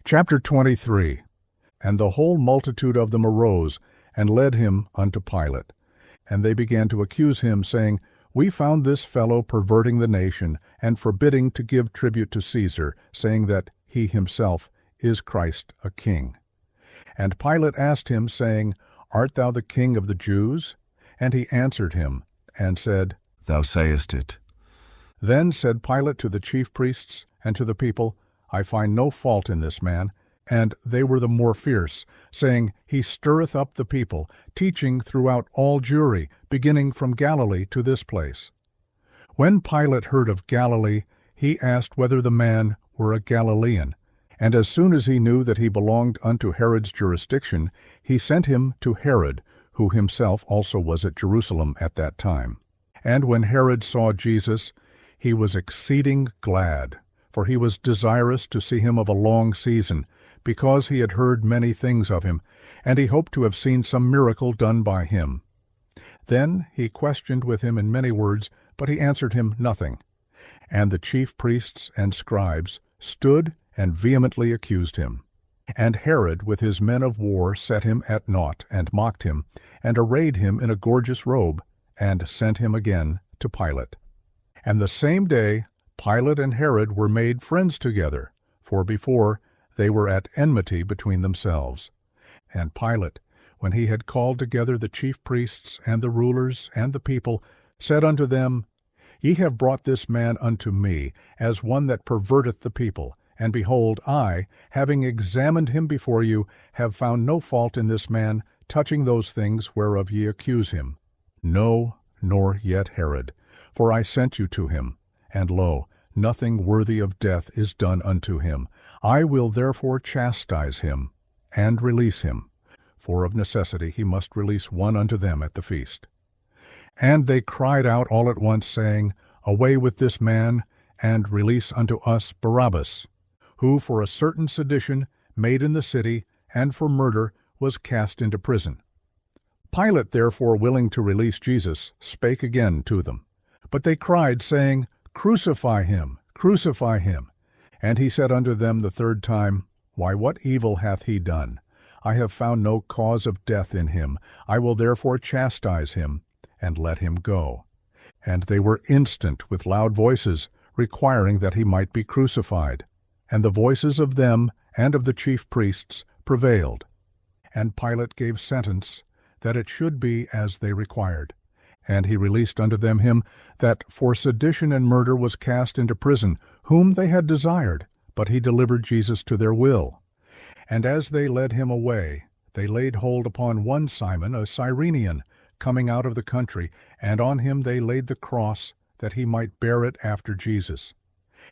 Chapter 23. And the whole multitude of them arose, and led him unto Pilate. And they began to accuse him, saying, We found this fellow perverting the nation, and forbidding to give tribute to Caesar, saying that he himself is Christ a king. And Pilate asked him, saying, Art thou the king of the Jews? And he answered him, and said, Thou sayest it. Then said Pilate to the chief priests and to the people, I find no fault in this man. And they were the more fierce, saying, He stirreth up the people, teaching throughout all Jewry, beginning from Galilee to this place. When Pilate heard of Galilee, he asked whether the man were a Galilean. And as soon as he knew that he belonged unto Herod's jurisdiction, he sent him to Herod, who himself also was at Jerusalem at that time. And when Herod saw Jesus, he was exceeding glad, for he was desirous to see him of a long season, because he had heard many things of him, and he hoped to have seen some miracle done by him. Then he questioned with him in many words, but he answered him nothing. And the chief priests and scribes stood and vehemently accused him. And Herod with his men of war set him at naught, and mocked him, and arrayed him in a gorgeous robe, and sent him again to Pilate. And the same day Pilate and Herod were made friends together, for before they were at enmity between themselves. And Pilate, when he had called together the chief priests and the rulers and the people, said unto them, Ye have brought this man unto me, as one that perverteth the people. And behold, I, having examined him before you, have found no fault in this man, touching those things whereof ye accuse him. No, nor yet Herod. For I sent you to him. And lo, nothing worthy of death is done unto him. I will therefore chastise him, and release him. For of necessity he must release one unto them at the feast. And they cried out all at once, saying, Away with this man, and release unto us Barabbas, who for a certain sedition made in the city, and for murder, was cast into prison. Pilate therefore, willing to release Jesus, spake again to them. But they cried, saying, Crucify him, crucify him. And he said unto them the third time, Why, what evil hath he done? I have found no cause of death in him. I will therefore chastise him, and let him go. And they were instant with loud voices, requiring that he might be crucified. And the voices of them and of the chief priests prevailed. And Pilate gave sentence that it should be as they required. And he released unto them him that for sedition and murder was cast into prison, whom they had desired, but he delivered Jesus to their will. And as they led him away, they laid hold upon one Simon, a Cyrenian, coming out of the country, and on him they laid the cross, that he might bear it after Jesus.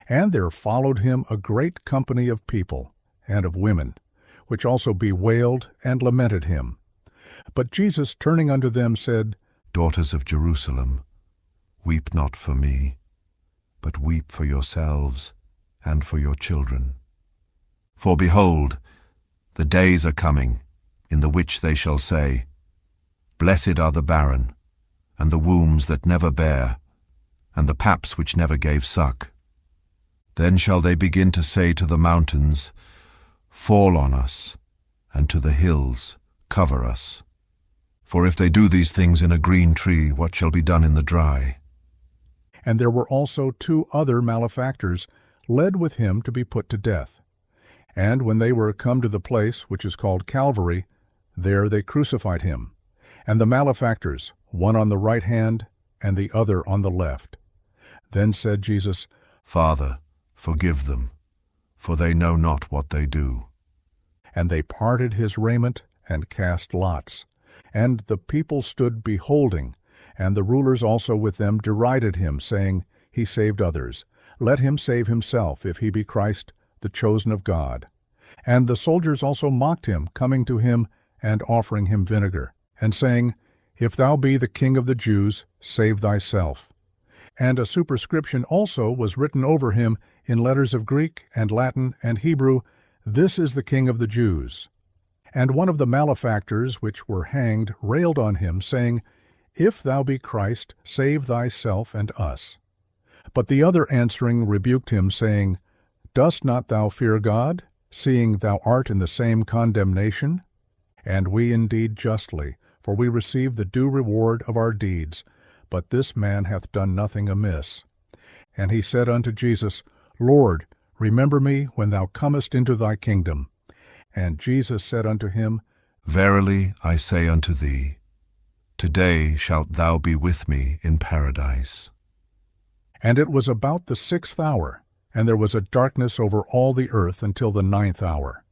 And there followed him a great company of people, and of women, which also bewailed and lamented him. But Jesus, turning unto them, said, Daughters of Jerusalem, weep not for me, but weep for yourselves and for your children. For behold, the days are coming, in the which they shall say, Blessed are the barren, and the wombs that never bare, and the paps which never gave suck. Then shall they begin to say to the mountains, Fall on us, and to the hills, Cover us. For if they do these things in a green tree, what shall be done in the dry? And there were also 2 other malefactors, led with him to be put to death. And when they were come to the place which is called Calvary, there they crucified him, and the malefactors, one on the right hand, and the other on the left. Then said Jesus, Father, forgive them, for they know not what they do. And they parted his raiment, and cast lots. And the people stood beholding, and the rulers also with them derided him, saying, He saved others. Let him save himself, if he be Christ, the chosen of God. And the soldiers also mocked him, coming to him, and offering him vinegar, and saying, If thou be the King of the Jews, save thyself. And a superscription also was written over him in letters of Greek and Latin and Hebrew, This is the King of the Jews. And one of the malefactors which were hanged railed on him, saying, If thou be Christ, save thyself and us. But the other answering rebuked him, saying, Dost not thou fear God, seeing thou art in the same condemnation? And we indeed justly, for we receive the due reward of our deeds, but this man hath done nothing amiss. And he said unto Jesus, Lord, remember me when thou comest into thy kingdom. And Jesus said unto him, Verily I say unto thee, today shalt thou be with me in paradise. And it was about the 6th hour, and there was a darkness over all the earth until the 9th hour.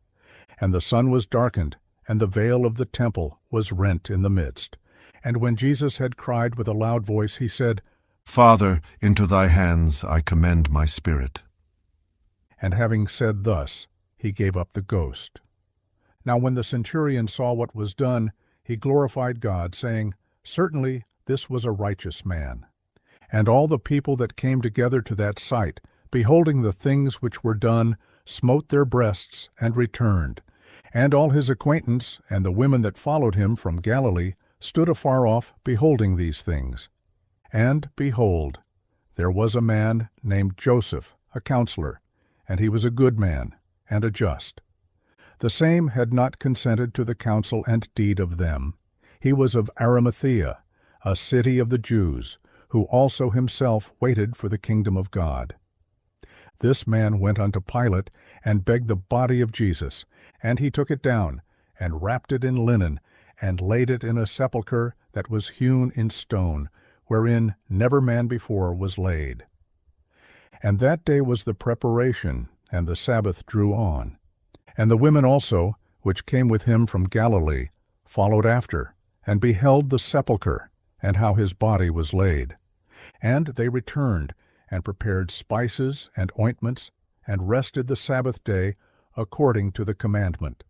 And the sun was darkened, and the veil of the temple was rent in the midst. And when Jesus had cried with a loud voice, he said, Father, into thy hands I commend my spirit. And having said thus, he gave up the ghost. Now when the centurion saw what was done, he glorified God, saying, Certainly this was a righteous man. And all the people that came together to that sight, beholding the things which were done, smote their breasts and returned. And all his acquaintance and the women that followed him from Galilee stood afar off, beholding these things. And, behold, there was a man named Joseph, a counselor, and he was a good man and a just. The same had not consented to the counsel and deed of them. He was of Arimathea, a city of the Jews, who also himself waited for the kingdom of God. This man went unto Pilate, and begged the body of Jesus, and he took it down, and wrapped it in linen, and laid it in a sepulchre that was hewn in stone, wherein never man before was laid. And that day was the preparation, and the Sabbath drew on. And the women also, which came with him from Galilee, followed after, and beheld the sepulchre, and how his body was laid. And they returned, and prepared spices and ointments, and rested the Sabbath day according to the commandment.